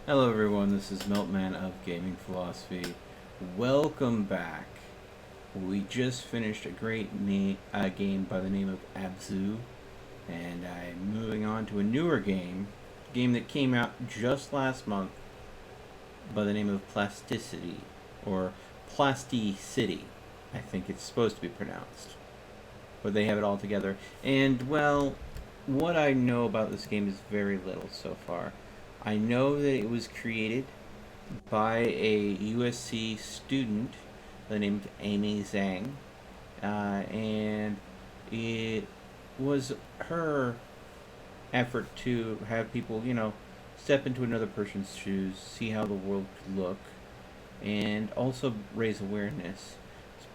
Hello everyone, this is MeltMan of Gaming Philosophy. Welcome back. We just finished a great game by the name of Abzu. and I'm moving on to a newer game that came out just last month by the name of Plasticity, or Plasticity, I think it's supposed to be pronounced. But they have it all together. And, well, what I know about this game is very little so far. I know that it was created by a USC student by the name of Amy Zhang, and it was her effort to have people, step into another person's shoes, see how the world could look, and also raise awareness.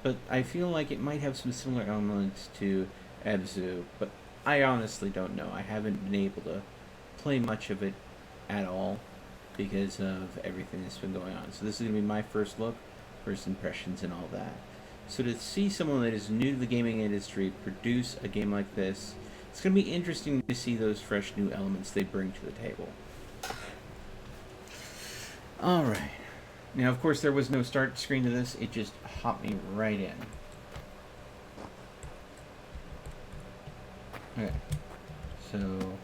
But I feel like it might have some similar elements to Abzu, but I honestly don't know. I haven't been able to play much of it at all because of everything that's been going on. So this is going to be my first look, first impressions, and all that. So to see someone that is new to the gaming industry produce a game like this, it's going to be interesting to see those fresh new elements they bring to the table. Alright. Now, of course, there was no start screen to this. It just hopped me right in. Okay. So...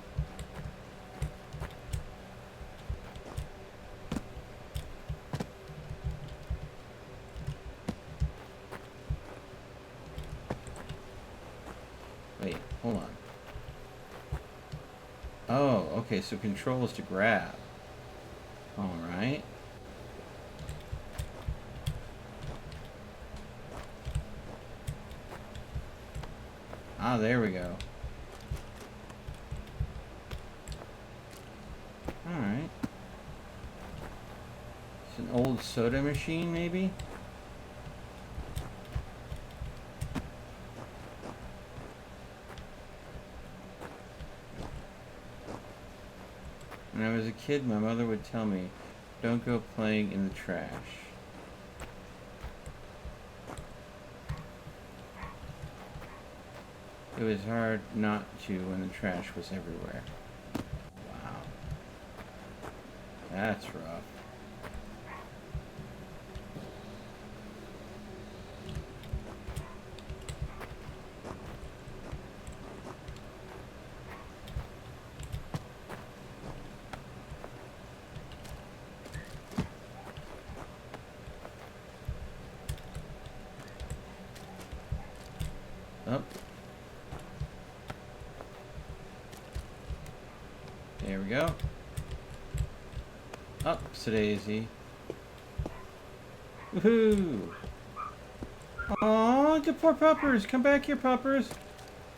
wait, hold on. Oh, okay, so control is to grab. Alright. Ah, there we go. Alright. It's an old soda machine, maybe? When I was a kid, my mother would tell me, don't go playing in the trash. It was hard not to when the trash was everywhere. Wow. That's rough. Oh. There we go. Upsie-daisy. Woohoo! Aw, the poor puppers! Come back here, puppers!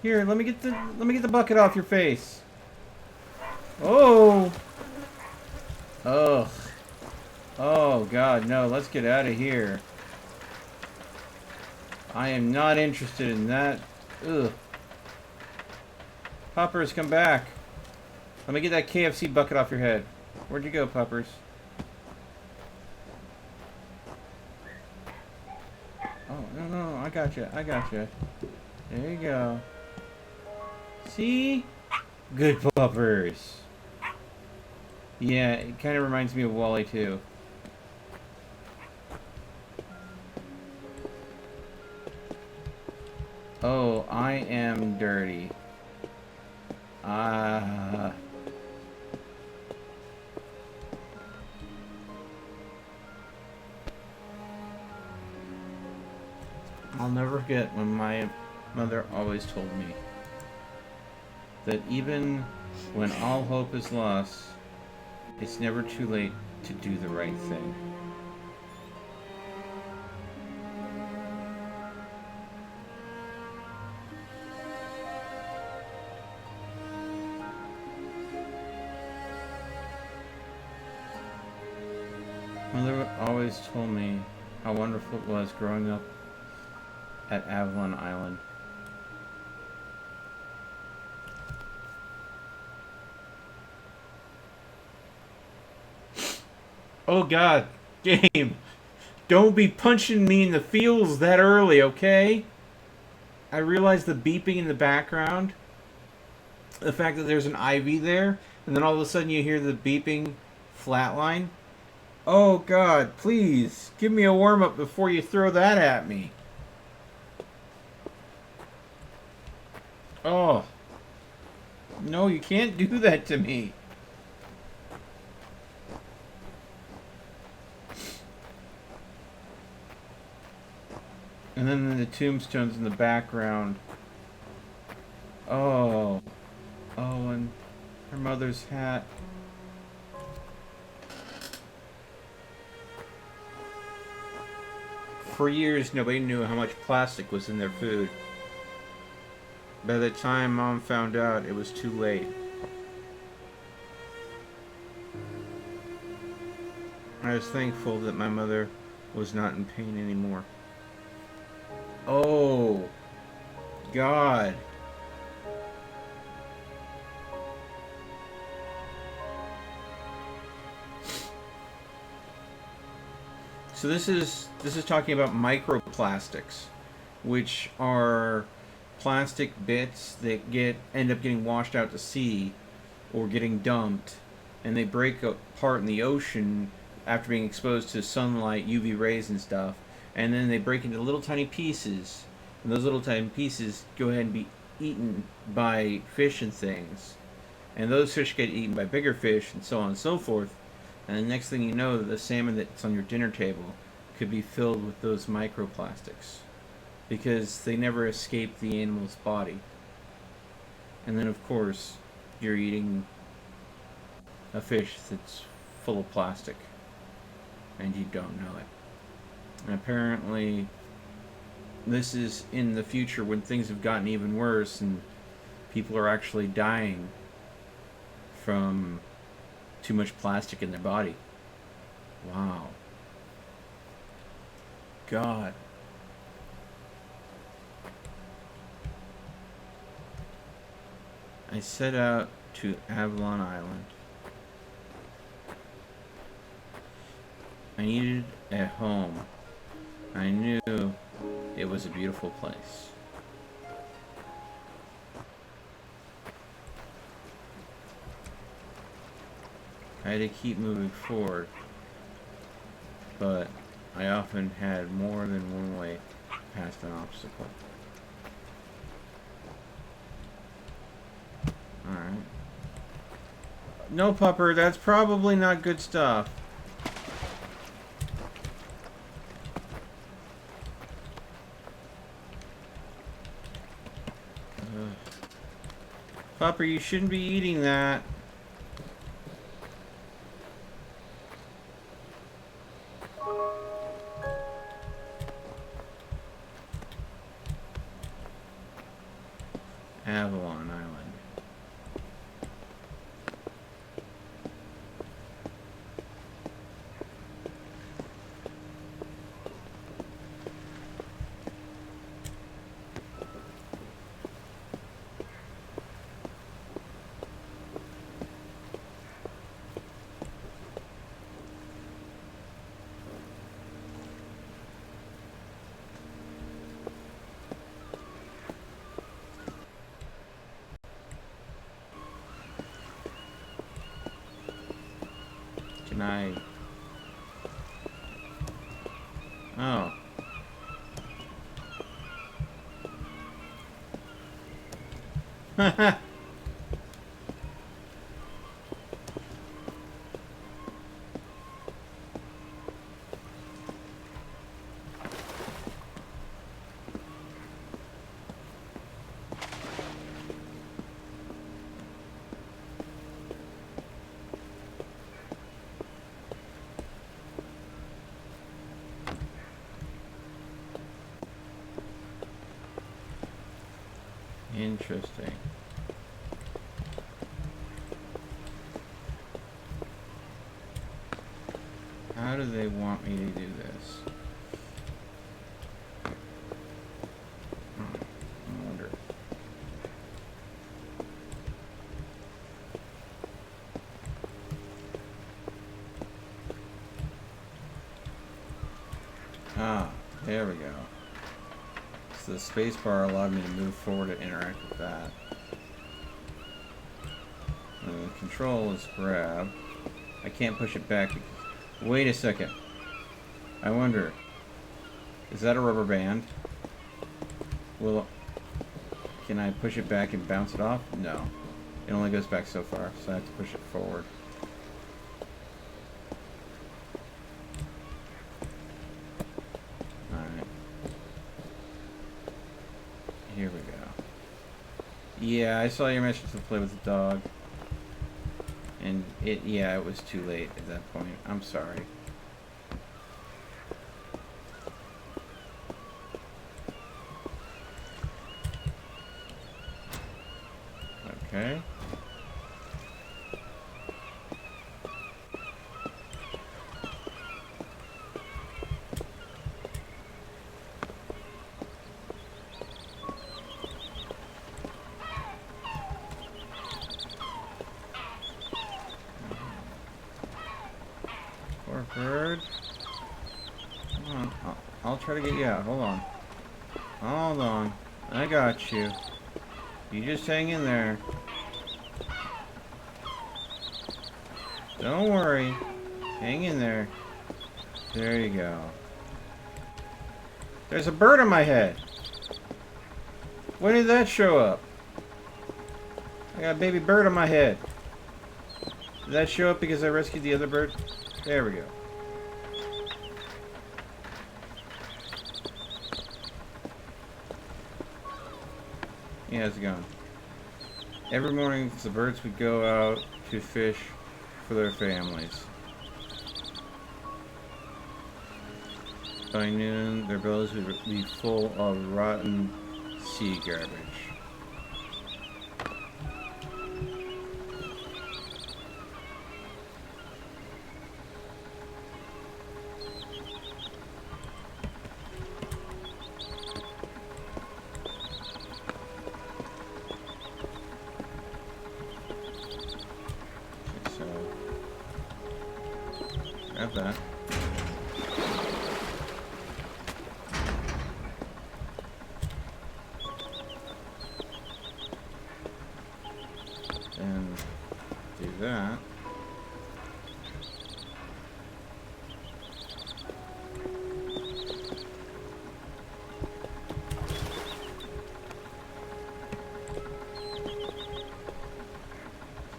Here, let me get the bucket off your face. Oh! Ugh. Oh God, no! Let's get out of here. I am not interested in that. Ugh. Puppers, come back. Let me get that KFC bucket off your head. Where'd you go, puppers? Oh, no, I gotcha. There you go. See? Good puppers. Yeah, it kind of reminds me of Wally, too. Oh, I am dirty. I'll never forget when my mother always told me that even when all hope is lost, it's never too late to do the right thing. Mother always told me how wonderful it was growing up at Avalon Island. Oh God, game, don't be punching me in the feels that early, okay? I realize the beeping in the background, the fact that there's an IV there, and then all of a sudden you hear the beeping flatline. Oh God, please, give me a warm-up before you throw that at me. Oh. No, you can't do that to me. And then the tombstones in the background. Oh. Oh, and her mother's hat. For years, nobody knew how much plastic was in their food. By the time Mom found out, it was too late. I was thankful that my mother was not in pain anymore. Oh, God. So this is talking about microplastics, which are plastic bits that end up getting washed out to sea or getting dumped, and they break apart in the ocean after being exposed to sunlight, UV rays and stuff, and then they break into little tiny pieces, and those little tiny pieces go ahead and be eaten by fish and things, and those fish get eaten by bigger fish, and so on and so forth. And the next thing you know, the salmon that's on your dinner table could be filled with those microplastics because they never escape the animal's body. And then, of course, you're eating a fish that's full of plastic and you don't know it. And apparently, this is in the future when things have gotten even worse and people are actually dying from too much plastic in their body. Wow. God. I set out to Avalon Island. I needed a home. I knew it was a beautiful place. I had to keep moving forward, but I often had more than one way past an obstacle. Alright. No, Pupper, that's probably not good stuff. Pupper, you shouldn't be eating that. Avalon Island. Can I... Oh. Haha. Interesting. How do they want me to do this? I wonder. Ah, there we go. So the spacebar allowed me to move forward and interact with that. And the control is grab. I can't push it back. Wait a second. I wonder. Is that a rubber band? Well, can I push it back and bounce it off? No. It only goes back so far, so I have to push it forward. Alright. Here we go. Yeah, I saw your message to play with the dog. And it was too late at that point. I'm sorry. Okay. Poor bird. Come on. I'll try to get you out. Hold on. Hold on. I got you. You just hang in there. Don't worry. Hang in there. There you go. There's a bird on my head. When did that show up? I got a baby bird on my head. Did that show up because I rescued the other bird? There we go. Yeah, how's it going? Every morning, the birds would go out to fish for their families. By noon, their bellies would be full of rotten sea garbage. Grab that. And do that.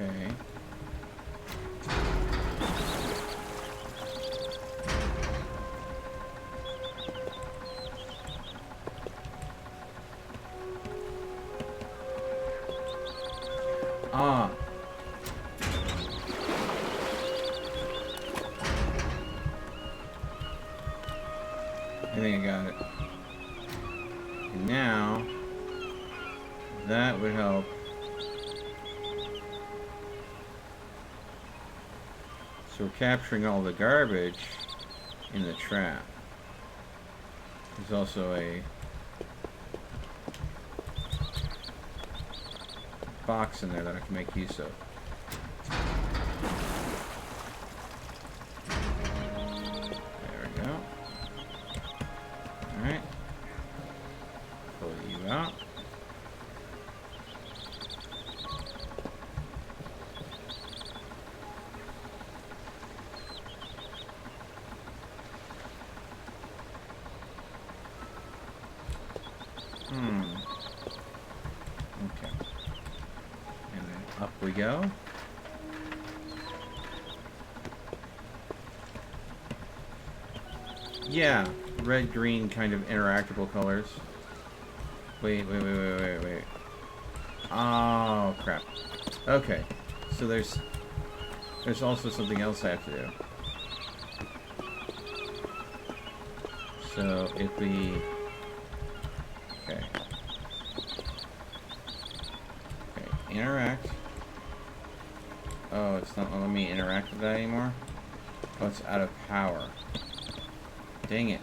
Okay. Ah. I think I got it. And now, that would help. So we're capturing all the garbage in the trap. There's also a box in there that I can make use of. There we go. Alright. Pull you out. Okay. And then up we go. Yeah, red, green kind of interactable colors. Wait. Oh, crap. Okay. So there's also something else I have to do. So if we... Okay. Okay, interact. Oh, it's not letting me interact with that anymore? Oh, it's out of power. Dang it.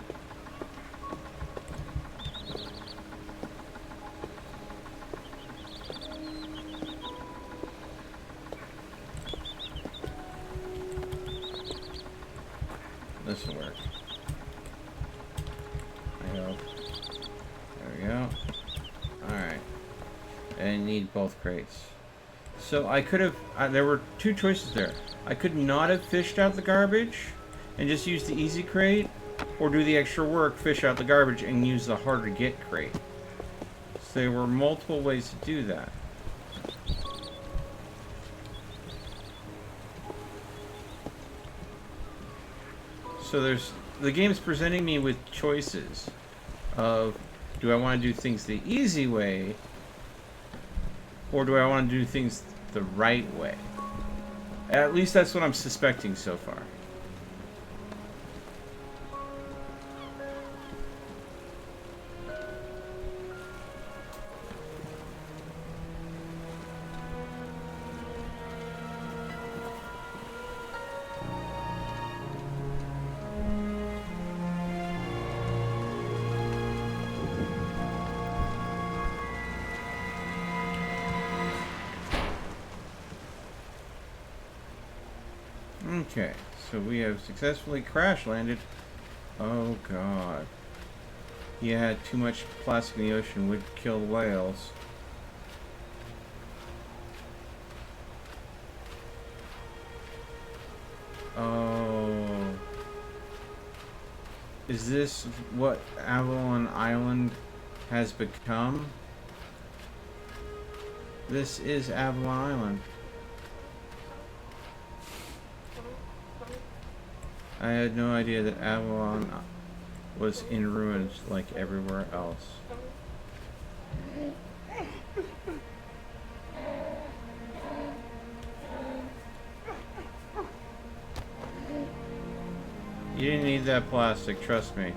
This will work. I hope. There we go. Alright. And I need both crates. So I could have... there were two choices there. I could not have fished out the garbage and just use the easy crate, or do the extra work, fish out the garbage, and use the harder to get crate. So there were multiple ways to do that. So the game's presenting me with choices of, do I want to do things the easy way, or do I want to do things the right way? At least that's what I'm suspecting so far. Okay, so we have successfully crash landed. Oh god. Yeah, too much plastic in the ocean would kill whales. Oh. Is this what Avalon Island has become? This is Avalon Island. I had no idea that Avalon was in ruins like everywhere else. You didn't need that plastic, trust me.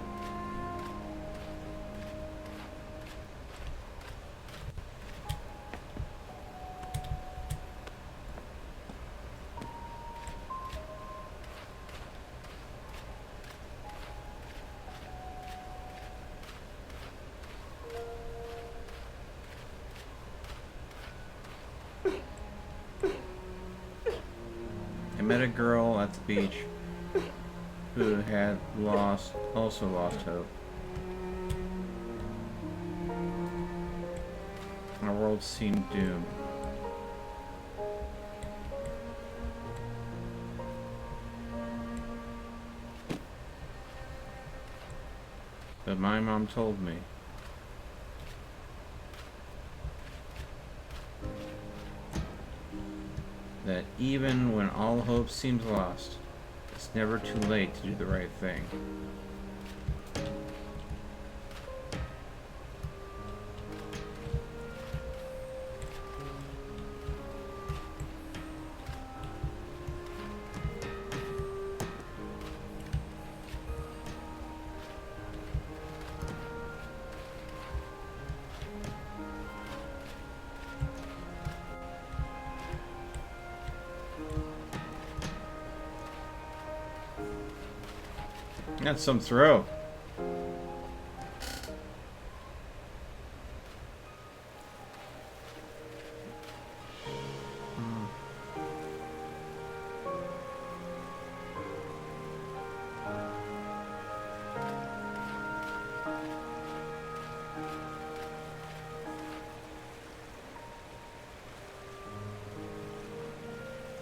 I met a girl at the beach who had also lost hope. Our world seemed doomed. But my mom told me that even when all hope seems lost, it's never too late to do the right thing. That's some throw.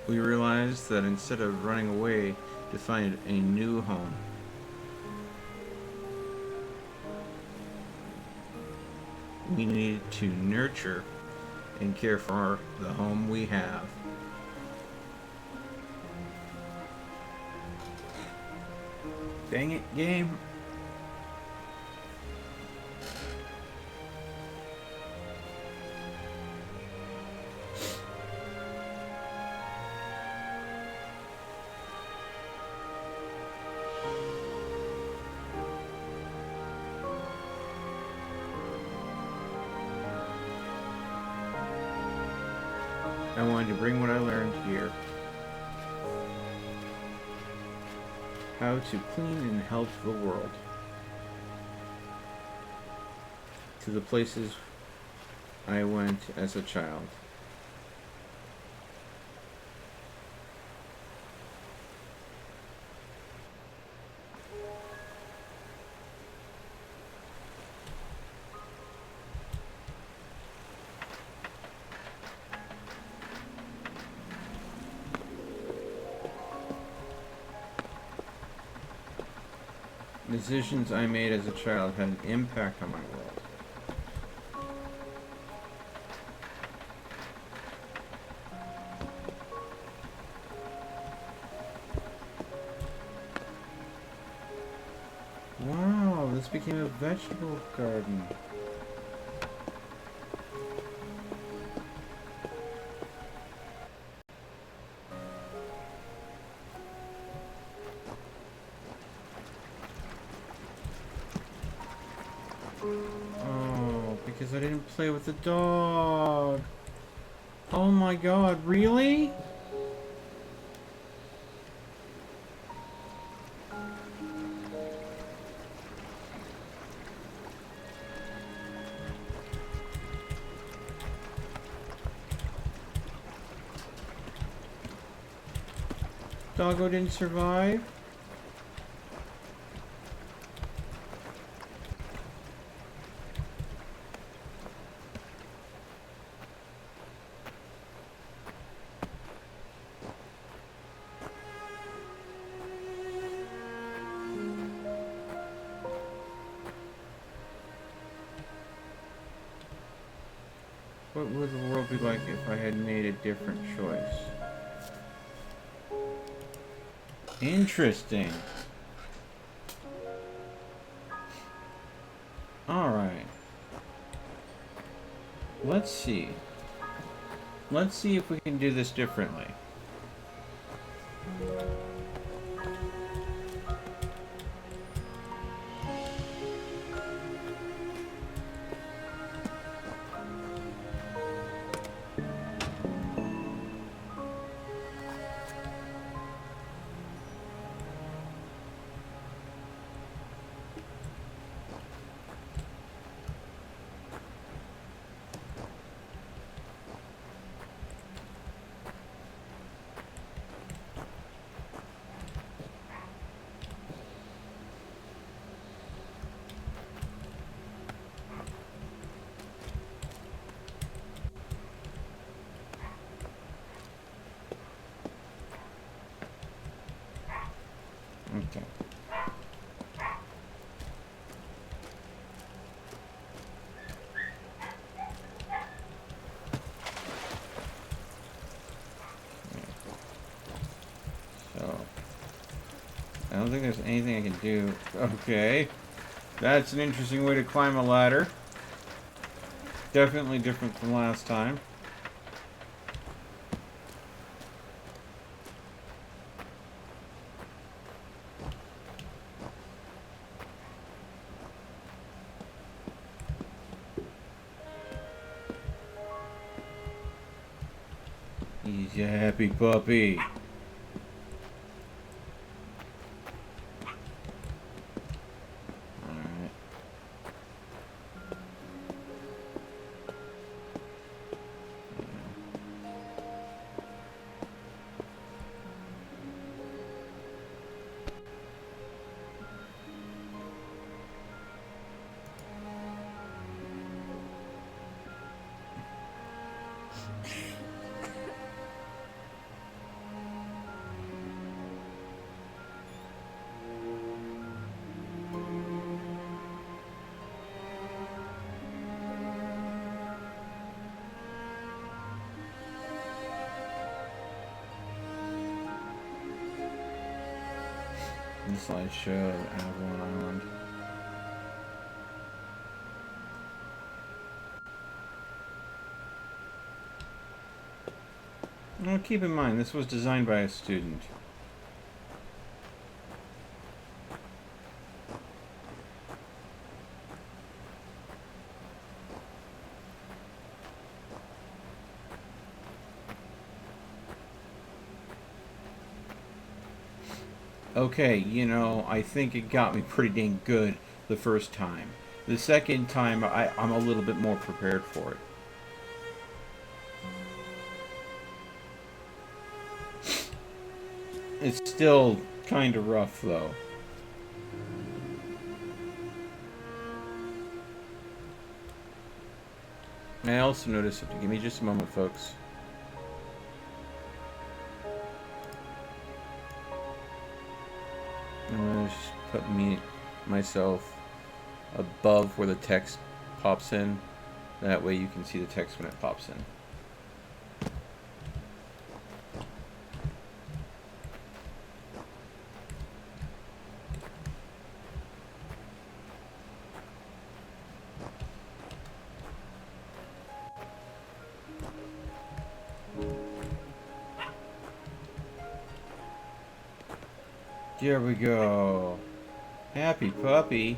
We realized that instead of running away to find a new home, we needed to nurture and care for the home we have. Dang it, game. I wanted to bring what I learned here. How to clean and help the world. To the places I went as a child. Decisions I made as a child had an impact on my world. became a vegetable garden. Oh, because I didn't play with the dog. Oh my god, really? Doggo didn't survive? What would the world be like if I had made a different choice? Interesting. Alright. Let's see. Let's see if we can do this differently. Okay. So, I don't think there's anything I can do. Okay. That's an interesting way to climb a ladder. Definitely different from last time. He's a happy puppy. Alright. The slideshow of Avalon Island. Now keep in mind, this was designed by a student. Okay, you know, I think it got me pretty dang good the first time. The second time, I'm a little bit more prepared for it. It's still kind of rough, though. I also noticed something. Give me just a moment, folks. I'm gonna just put myself above where the text pops in. That way you can see the text when it pops in. There we go. Happy puppy.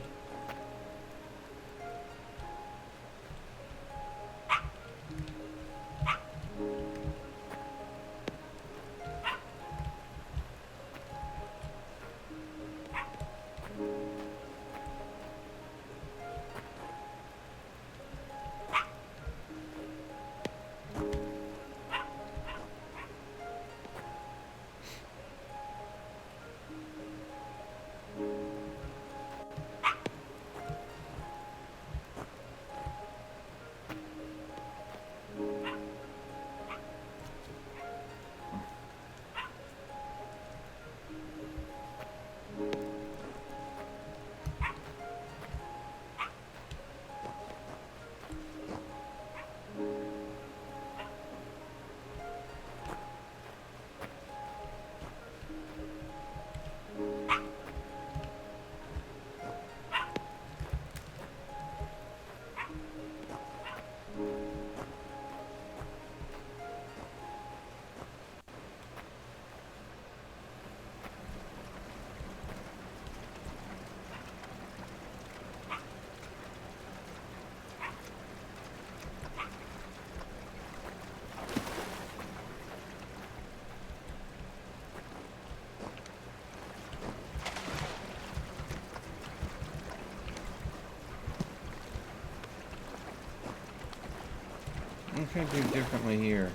What can I do differently here?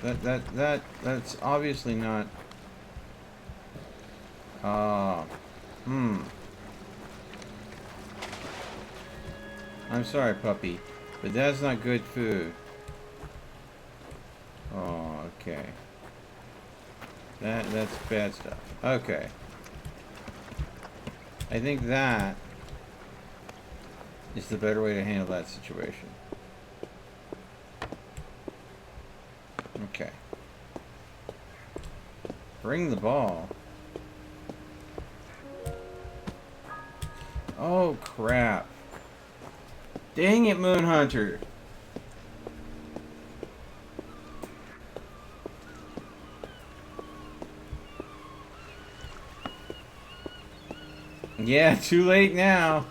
That's obviously not. I'm sorry, puppy, but that's not good food. Oh, okay. That's bad stuff. Okay. I think that is the better way to handle that situation. Okay. Bring the ball. Oh, crap. Dang it, Moon Hunter. Yeah, too late now.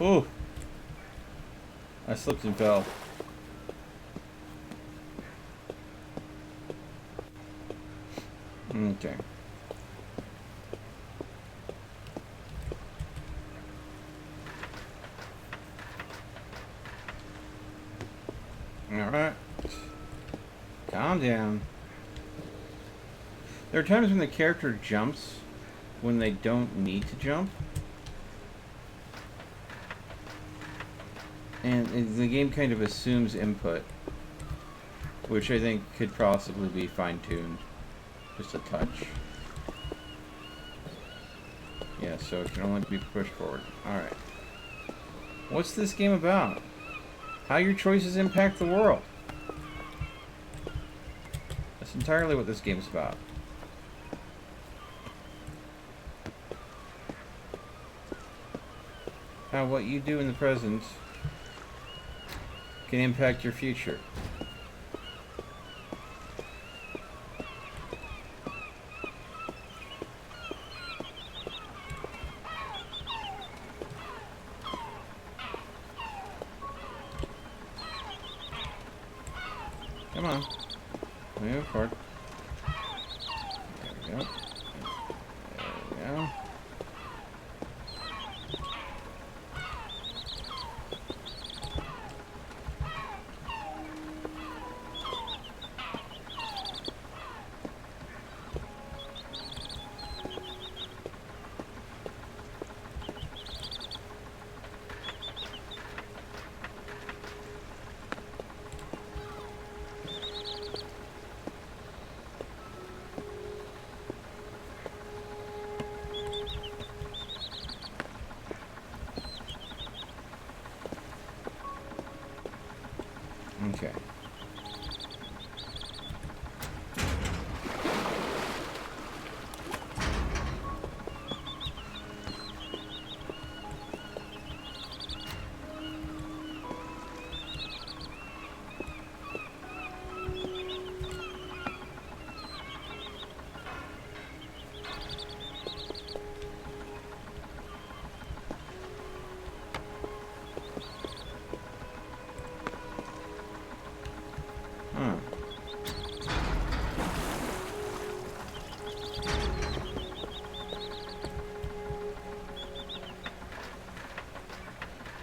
Oh, I slipped and fell. Okay. Alright. Calm down. There are times when the character jumps when they don't need to jump. And the game kind of assumes input, which I think could possibly be fine-tuned just a touch. Yeah, so it can only be pushed forward. Alright. What's this game about? How your choices impact the world. That's entirely what this game's about. How what you do in the present can impact your future. Come on. Move forward. There we go. There we go.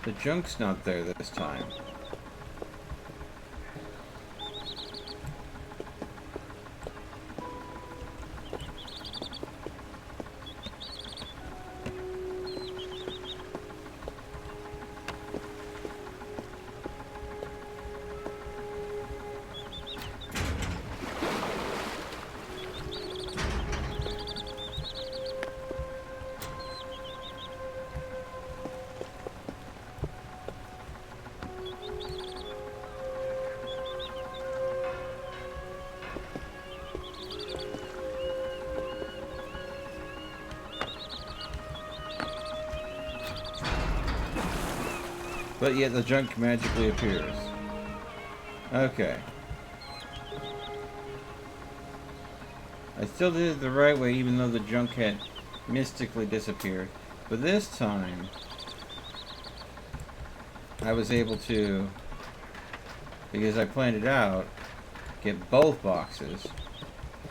The junk's not there this time. But yet the junk magically appears. Okay. I still did it the right way even though the junk had mystically disappeared. But this time, I was able to, because I planned it out, get both boxes,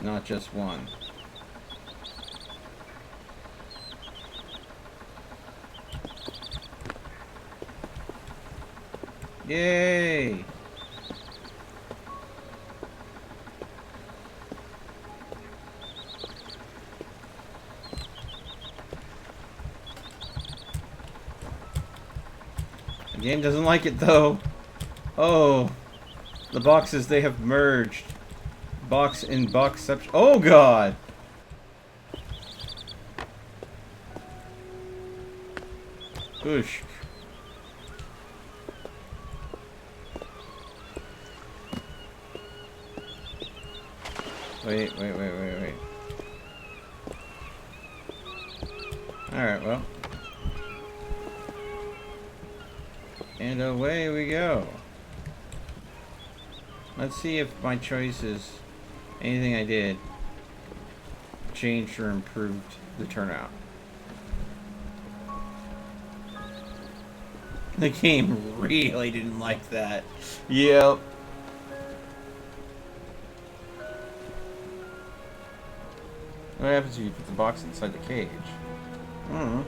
not just one. Yay! The game doesn't like it though. Oh, the boxes, they have merged. Box in boxception. Oh god! Oosh. Wait. Alright, well. And away we go. Let's see if my choices, anything I did, changed or improved the turnout. The game really didn't like that. Yep. What happens if you put the box inside the cage? I don't know.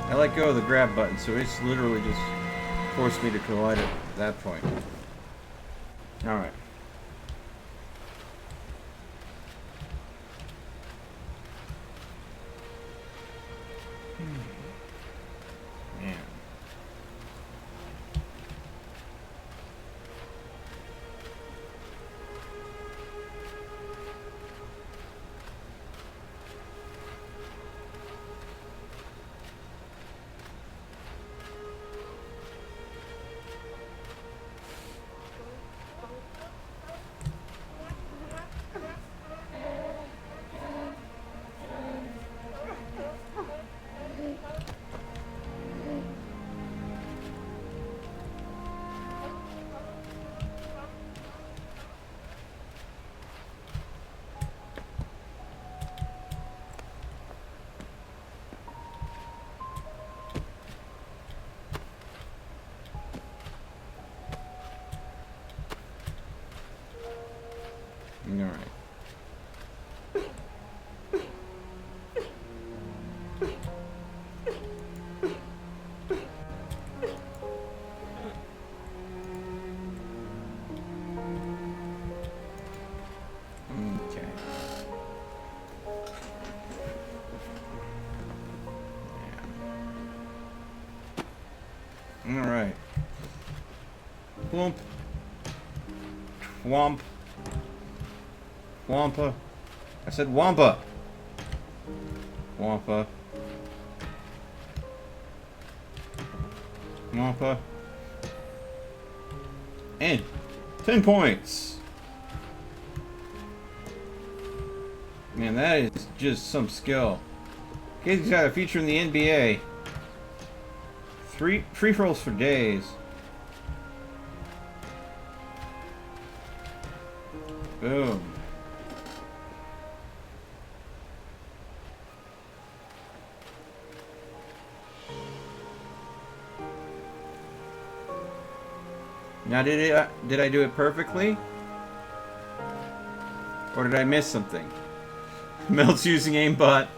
I let go of the grab button, so it's literally just forced me to collide at that point. Alright. Man. Alright. Okay. Yeah. Alright. Whoomp. Womp. Wampa. I said Wampa. Wampa. Wampa. And 10 points. Man, that is just some skill. Kid's got a feature in the NBA. Free throws for days. Boom. Now did I do it perfectly? Or did I miss something? Melt's using aimbot.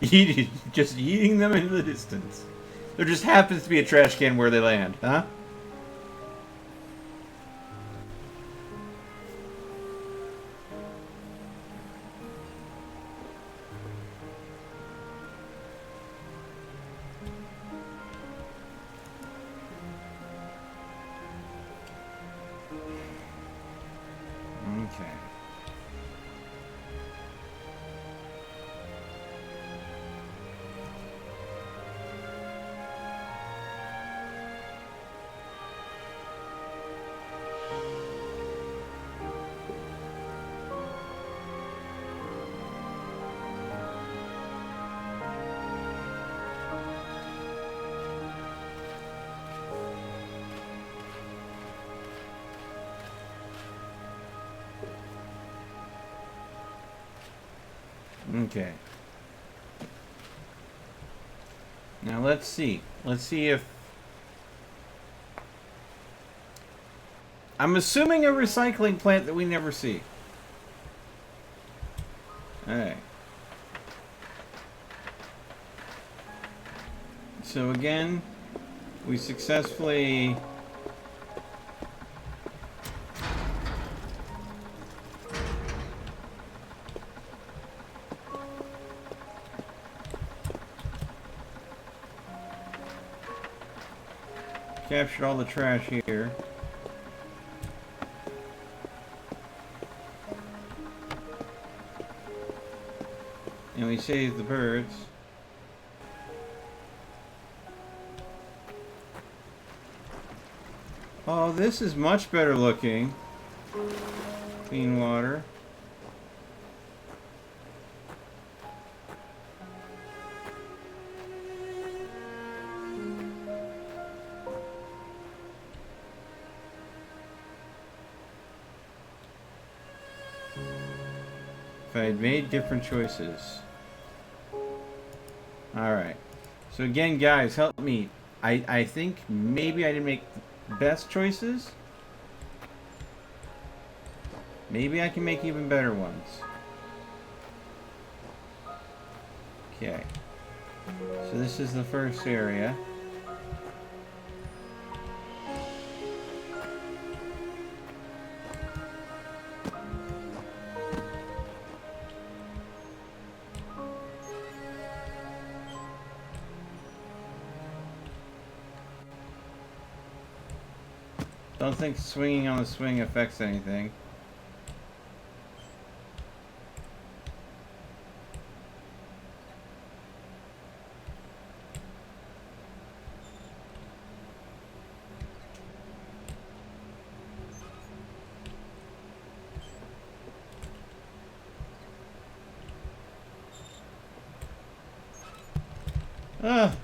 Just yeeting them into the distance. There just happens to be a trash can where they land, huh? Okay. Okay. Now let's see. Let's see if... I'm assuming a recycling plant that we never see. Alright. So again, we successfully... captured all the trash here. And we saved the birds. Oh, this is much better looking. Clean water. If I had made different choices. Alright. So again, guys, help me. I think maybe I didn't make the best choices. Maybe I can make even better ones. Okay. So this is the first area. Don't think swinging on the swing affects anything. Ah.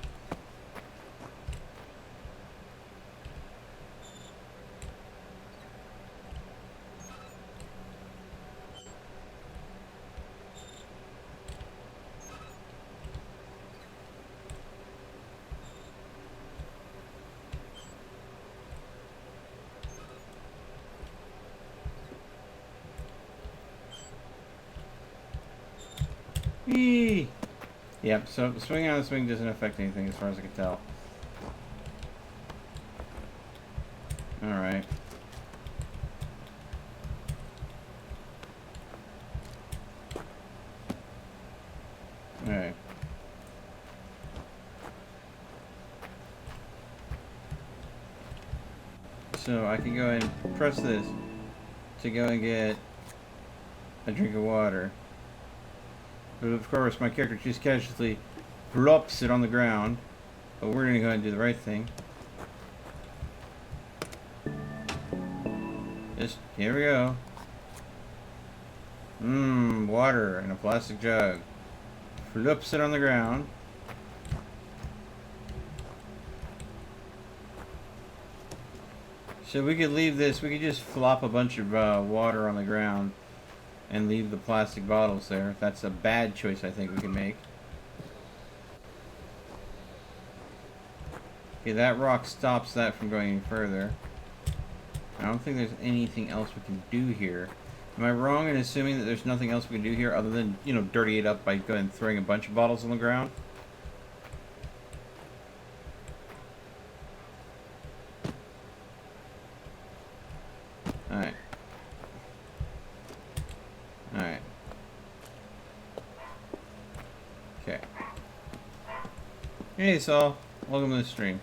Eee. Yep, so swinging on the swing doesn't affect anything as far as I can tell. Alright. Alright. So I can go ahead and press this to go and get a drink of water. But of course my character just casually plops it on the ground. But we're gonna go ahead and do the right thing. Just, here we go. Water in a plastic jug. Flips it on the ground. So we could leave this, we could just flop a bunch of water on the ground and leave the plastic bottles there. That's a bad choice I think we can make. Okay, that rock stops that from going any further. I don't think there's anything else we can do here. Am I wrong in assuming that there's nothing else we can do here other than, you know, dirty it up by going and throwing a bunch of bottles on the ground? Alright. Alright. Okay. Hey, Saul. Welcome to the stream.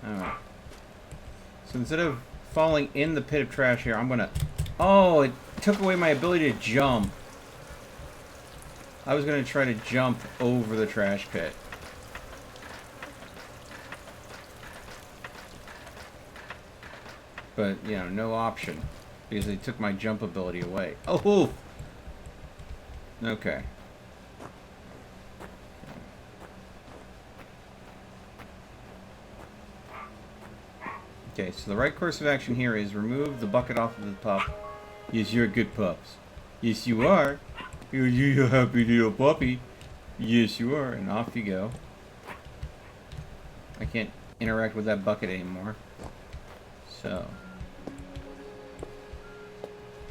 Alright. So instead of falling in the pit of trash here, I'm gonna... Oh, it took away my ability to jump. I was gonna try to jump over the trash pit. But, you know, no option. Because they took my jump ability away. Oh! Okay. Okay, so the right course of action here is remove the bucket off of the pup. Yes, you're good pups. Yes, you are. You're a happy little puppy. Yes, you are. And off you go. I can't interact with that bucket anymore. So.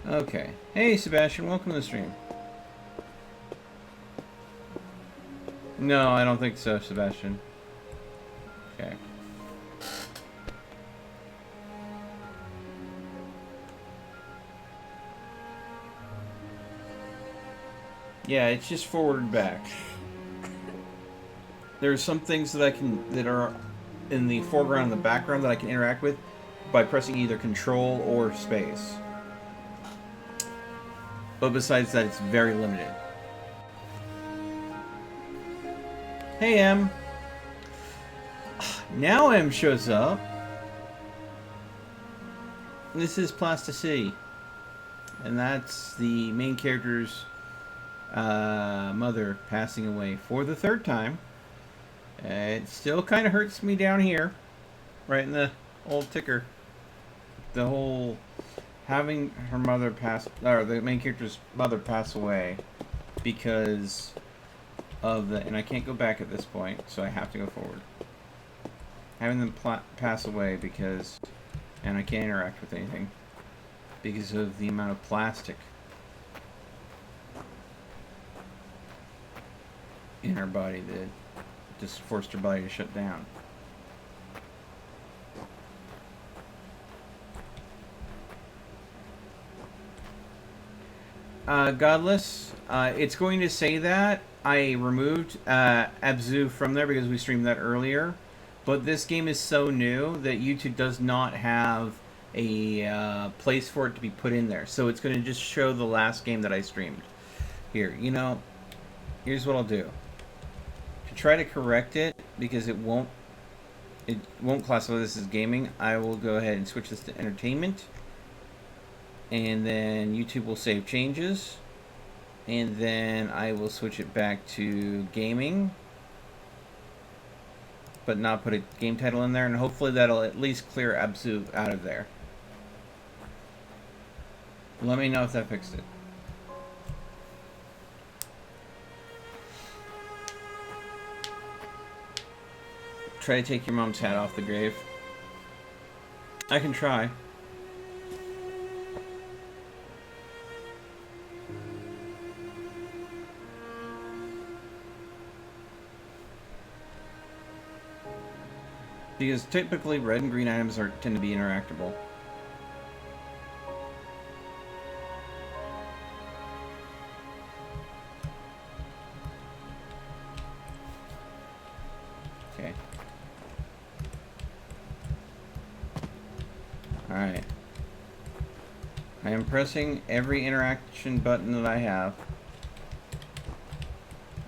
Okay. Hey, Sebastian. Welcome to the stream. No, I don't think so, Sebastian. Okay. Yeah, it's just forward and back. There are some things that are in the foreground and the background that I can interact with by pressing either control or space. But besides that, it's very limited. Hey, M. Now M shows up. This is Plasticity. And that's the main character's mother passing away for the third time. It still kind of hurts me down here. Right in the old ticker. The whole having her mother pass, or the main character's mother pass away because of the, and I can't go back at this point, so I have to go forward. Having them pass away because, and I can't interact with anything because of the amount of plastic in her body that just forced her body to shut down. Godless, it's going to say that. I removed Abzu from there because we streamed that earlier. But this game is so new that YouTube does not have a place for it to be put in there. So it's going to just show the last game that I streamed. Here, you know, here's what I'll do. To try to correct it, because it won't classify this as gaming, I will go ahead and switch this to entertainment. And then YouTube will save changes. And then I will switch it back to gaming. But not put a game title in there. And hopefully that'll at least clear Abzu out of there. Let me know if that fixed it. Try to take your mom's hat off the grave. I can try. Because typically red and green items tend to be interactable. Okay. Alright. I am pressing every interaction button that I have.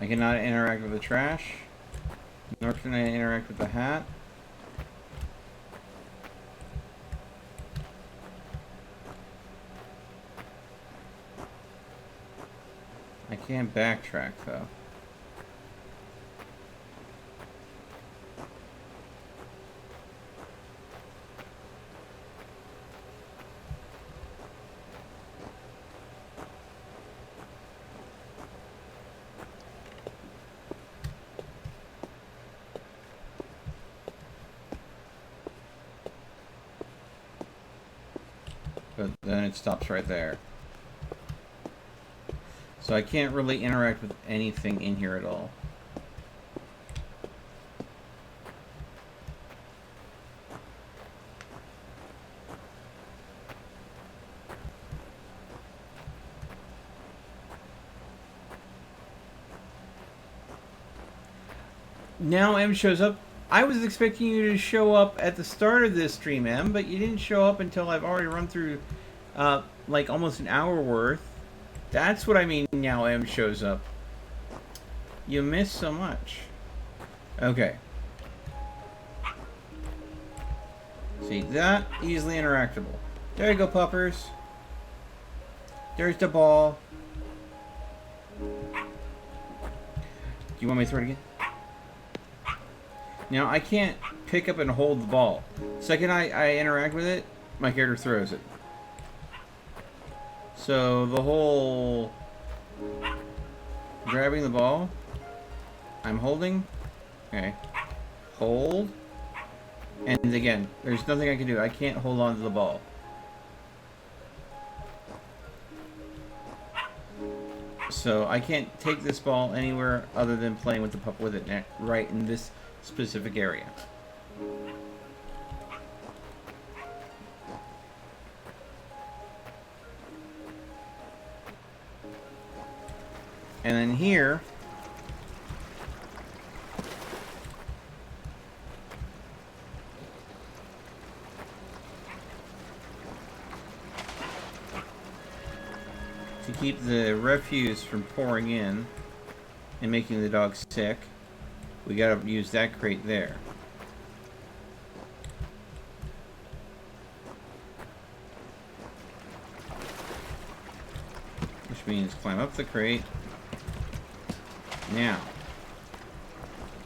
I cannot interact with the trash, nor can I interact with the hat. I can't backtrack though. but then it stops right there. So I can't really interact with anything in here at all. Now M shows up. I was expecting you to show up at the start of this stream, M, but you didn't show up until I've already run through like almost an hour worth. That's what I mean now M shows up. You missed so much. Okay. See, that easily interactable. There you go, puppers. There's the ball. Do you want me to throw it again? Now, I can't pick up and hold the ball. Second I interact with it, my character throws it. So, the whole grabbing the ball, I'm holding, okay, hold, and again, there's nothing I can do. I can't hold on to the ball. So, I can't take this ball anywhere other than playing with the pup with it right in this specific area. And then here, to keep the refuse from pouring in and making the dog sick, we gotta use that crate there. Which means climb up the crate. Now,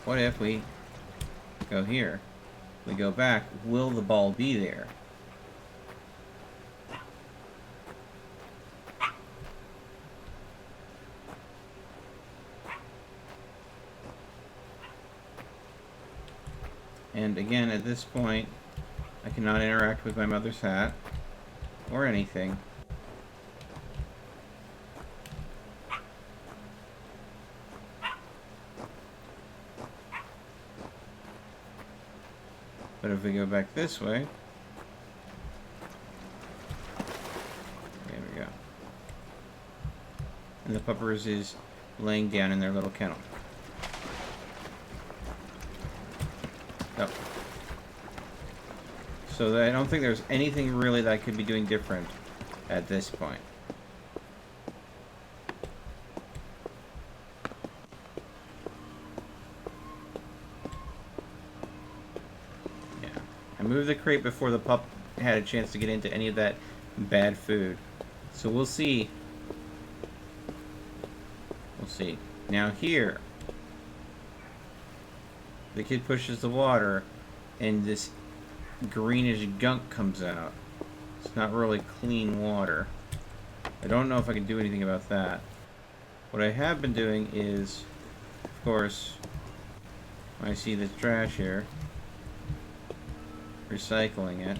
what if we go here? We go back, will the ball be there? And again, at this point, I cannot interact with my mother's hat or anything. But if we go back this way, there we go. And the puppers is laying down in their little kennel. Yep. So I don't think there's anything really that I could be doing different at this point. Yeah. I moved the crate before the pup had a chance to get into any of that bad food. So we'll see. We'll see. Now here, the kid pushes the water, and this greenish gunk comes out. It's not really clean water. I don't know if I can do anything about that. What I have been doing is, of course, when I see this trash here, recycling it.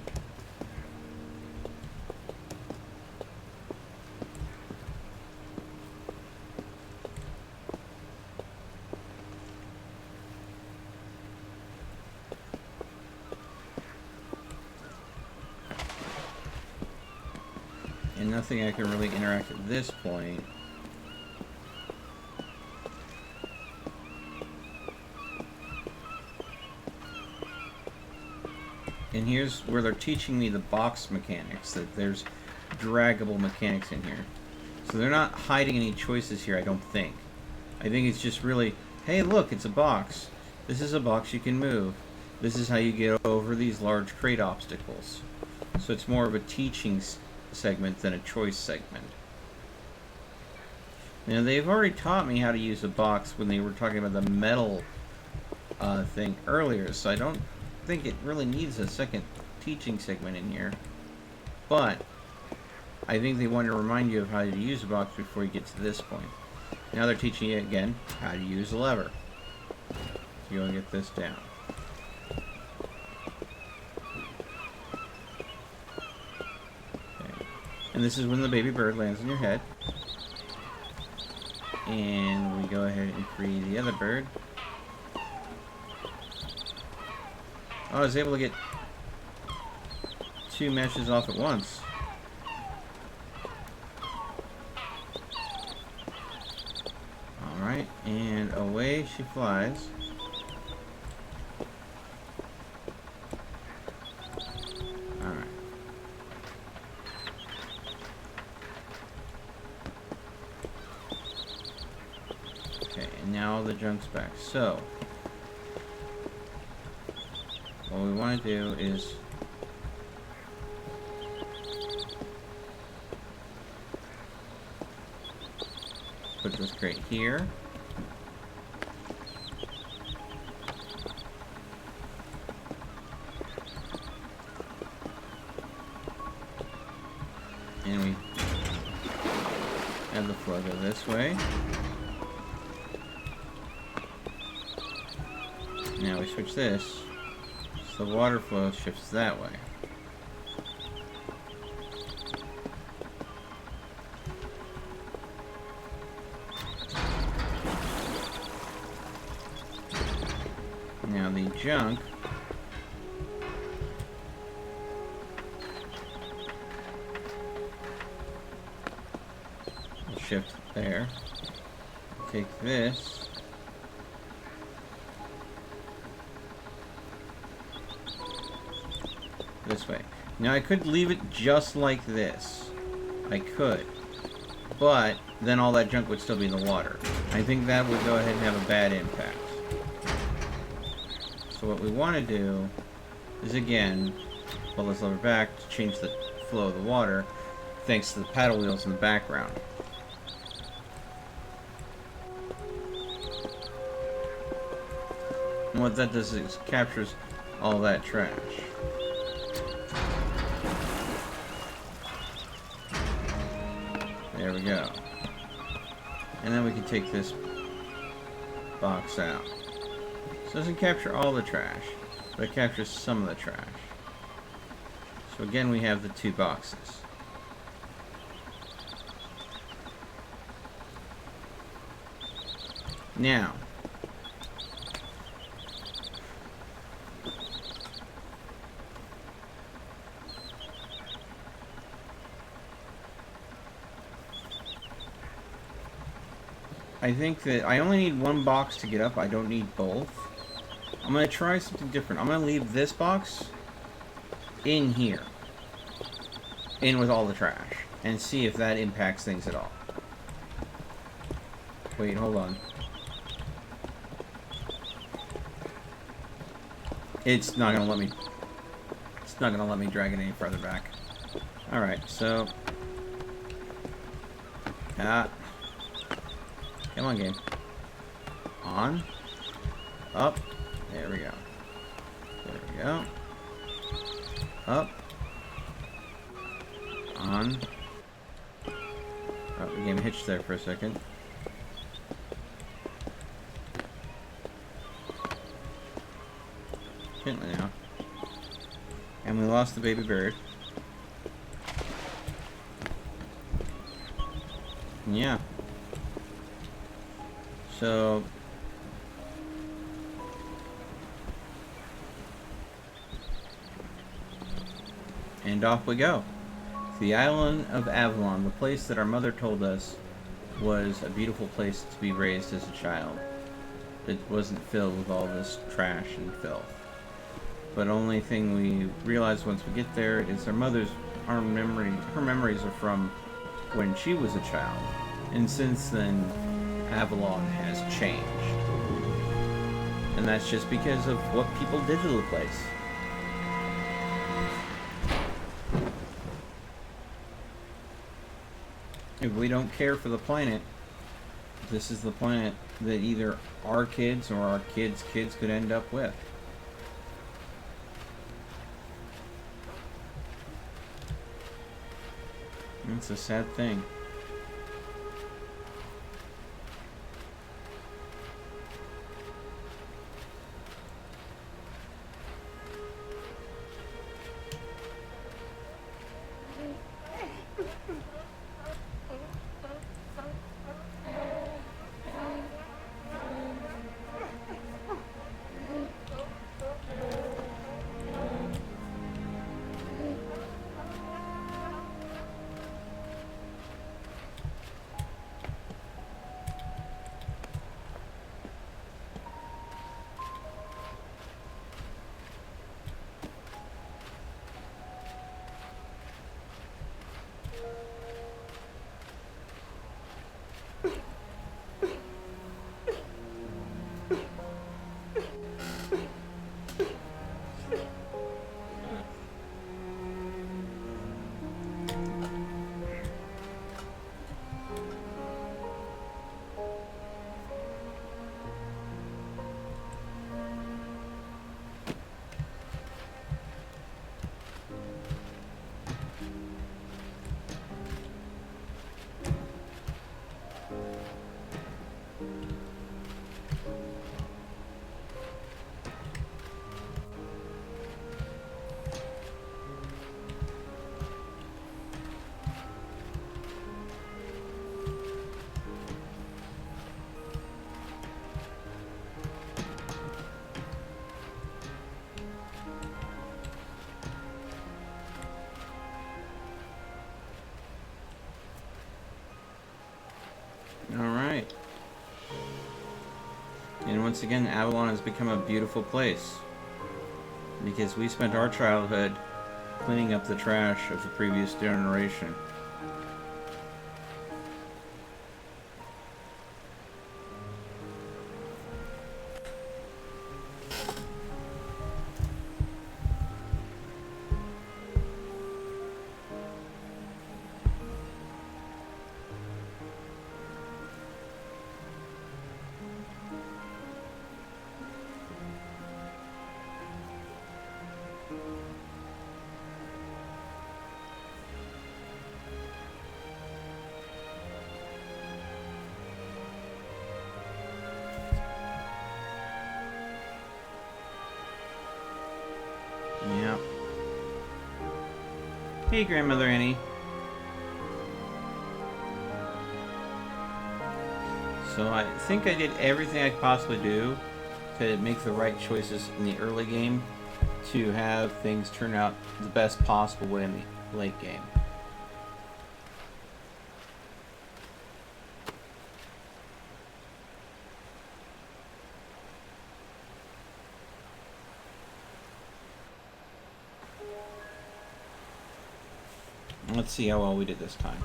And nothing I can really interact at this point. And here's where they're teaching me the box mechanics, that there's draggable mechanics in here. So they're not hiding any choices here, I don't think. I think it's just really, hey look, it's a box. This is a box you can move. This is how you get over these large crate obstacles. So it's more of a teaching segment than a choice segment. Now they've already taught me how to use a box when they were talking about the metal thing earlier, so I don't think it really needs a second teaching segment in here. But I think they want to remind you of how to use a box before you get to this point. Now they're teaching you again how to use a lever. So you want to get this down. Okay. And this is when the baby bird lands on your head. And we go ahead and free the other bird. Oh, I was able to get 2 meshes off at once. Alright, and away she flies. Alright. Okay, and now all the junk's back. So, what we want to do is put this crate here. And we have the flow go this way. Now we switch this, so the water flow shifts that way. Now the junk will shift there. Take this. This way. Now I could leave it just like this. I could. But then all that junk would still be in the water. I think that would go ahead and have a bad impact. So what we want to do is, again, pull this lever back to change the flow of the water, thanks to the paddle wheels in the background. And what that does is captures all that trash. There we go. And then we can take this box out. So it doesn't capture all the trash, but it captures some of the trash. So again, we have the 2 boxes. Now, I think that I only need 1 box to get up. I don't need both. I'm going to try something different. I'm going to leave this box in here. In with all the trash. And see if that impacts things at all. Wait, hold on. It's not going to let me... It's not going to let me drag it any further back. Alright, so... Come on, game. On. Up. There we go. There we go. Up. On. Oh, the game hitched there for a second. Gently now. And we lost the baby bird. Yeah. So... And off we go. The island of Avalon, the place that our mother told us was a beautiful place to be raised as a child. It wasn't filled with all this trash and filth. But only thing we realize once we get there is her memories are from when she was a child. And since then, Avalon has changed. And that's just because of what people did to the place. If we don't care for the planet, this is the planet that either our kids or our kids' kids could end up with. It's a sad thing. And once again, Avalon has become a beautiful place because we spent our childhood cleaning up the trash of the previous generation. Yeah. Hey, Grandmother Annie. So I think I did everything I could possibly do to make the right choices in the early game to have things turn out the best possible way in the late game. Let's see how well we did this time.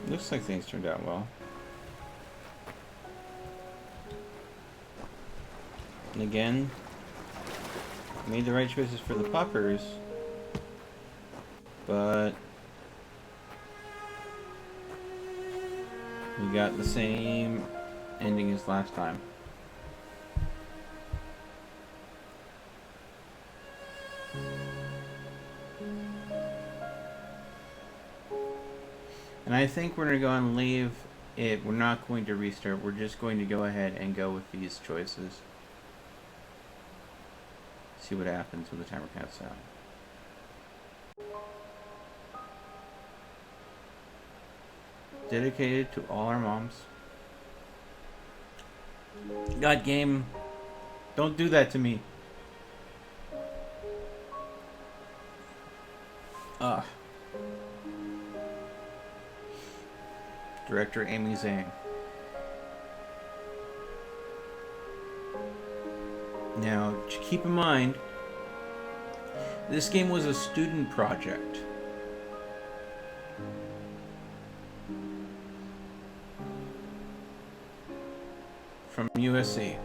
Looks like things turned out well. And again, made the right choices for the puppers, but we got the same ending as last time. And I think we're going to go and leave it. We're not going to restart. We're just going to go ahead and go with these choices. See what happens when the timer counts out. Dedicated to all our moms. God, game, don't do that to me. Ugh. Director Amy Zhang. Now, keep in mind, this game was a student project. From USC.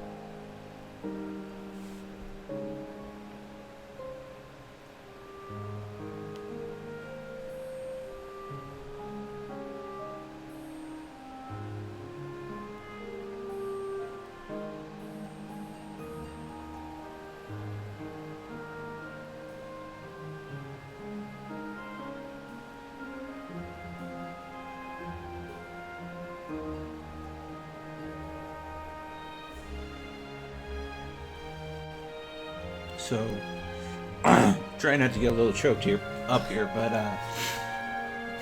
So, try not to get a little choked up here, but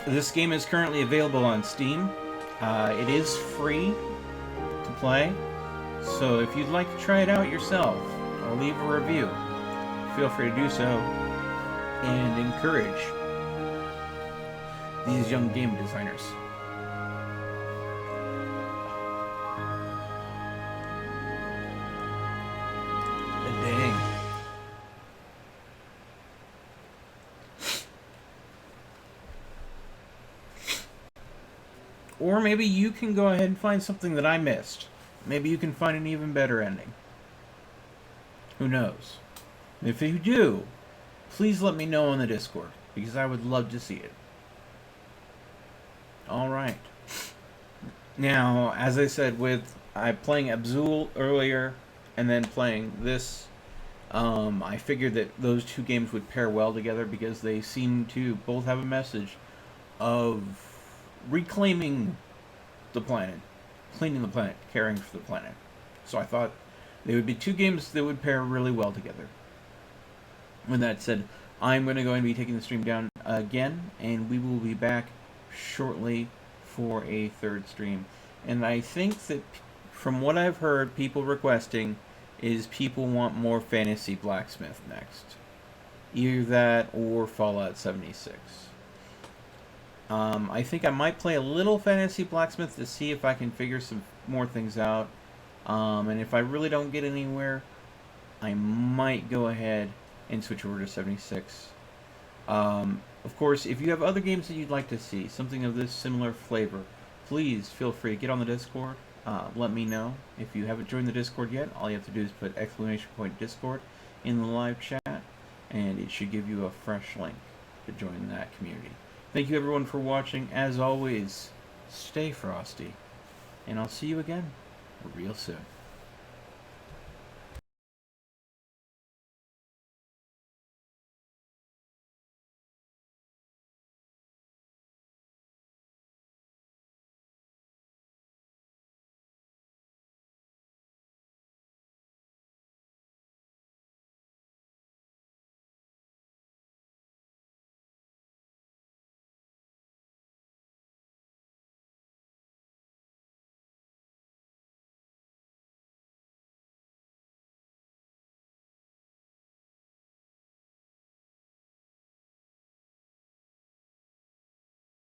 this game is currently available on Steam. It is free to play, so if you'd like to try it out yourself or leave a review, feel free to do so and encourage these young game designers. Dang. Or maybe you can go ahead and find something that I missed. Maybe you can find an even better ending. Who knows? If you do, please let me know on the Discord, because I would love to see it. Alright. Now, as I said, with playing Abzul earlier, and then playing this I figured that those two games would pair well together because they seem to both have a message of reclaiming the planet, cleaning the planet, caring for the planet. So I thought they would be two games that would pair really well together. With that said, I'm going to go and be taking the stream down again, and we will be back shortly for a third stream. And I think that from what I've heard, people requesting is people want more Fantasy Blacksmith next. Either that or Fallout 76. I think I might play a little Fantasy Blacksmith to see if I can figure some more things out. And if I really don't get anywhere, I might go ahead and switch over to 76. Of course, if you have other games that you'd like to see, something of this similar flavor, please feel free to get on the Discord. Let me know. If you haven't joined the Discord yet, all you have to do is put !Discord in the live chat, and it should give you a fresh link to join that community. Thank you everyone for watching. As always, stay frosty, and I'll see you again real soon.